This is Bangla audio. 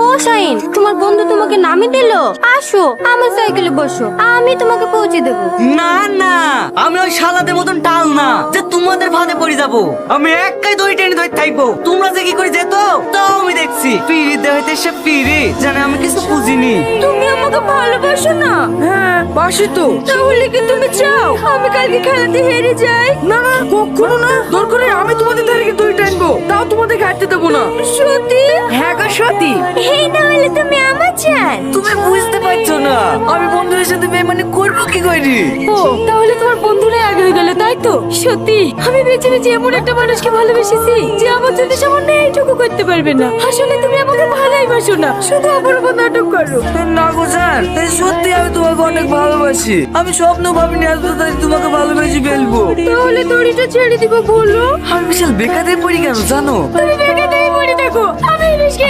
ও শাহিন, তোমার বন্ধু তোমাকে নামিয়ে দিলো। আসো আমার সাইকেলে বসো, আমি তোমাকে পৌঁছে দেবো। না না, আমি ওই শালাদের মতন টাল না যে তোমাদের ফাঁদে পড়ে যাবো। আমি একাই দড়ি টেনে ধরে থাকবো। তোমরা যে কি করে যেত তাও আমি দেখছি। পিড়ি দেওয়াতে সে পিড়ি জানে, আমি কিছু বুঝিনি। তুমি আমাকে ভালোবাসো না? হ্যাঁ বাসি তো। তাহলে কি তুমি চাও আমি কালকে খেলাতে হেরে যাই? না না কখনো না, দরকার হলে আমি তোমাদের ধারে দড়ি টানবো, তাও তোমাদের ঘাটতে দেবো না। সত্যি? হ্যাঁ গো সত্যি। এই না হলে তুমি আমার চান। তুমি বুঝতে পারছো না আমি বন্ধুদের সাথে বেমানি করবো কি করি। ও তাহলে তোমার বন্ধুরা আগে হয়ে গেল, তাই তো? সত্যি আমি বেঁচে বেঁচে এমন একটা মানুষকে ভালোবেসেছি যে আমার জন্য সামান্য এইটুকু করতে পারবে না। আসলে তুমি আমাকে ভালোবাসো না, শুধু আমার উপর নাটক করো। না গো স্যার, সত্যি আমি তোমাকে অনেক ভালোবাসি। আমি স্বপ্ন ভাবিনি আজ তাই তোমাকে ভালোবেসে ফেলবো। তাহলে দড়িটা ছেড়ে দিব বলো। আমি বিশাল বেকারে পড়ি কেন জানো? তুমি বেকার পড়ে থাকো, আমি রিস্কে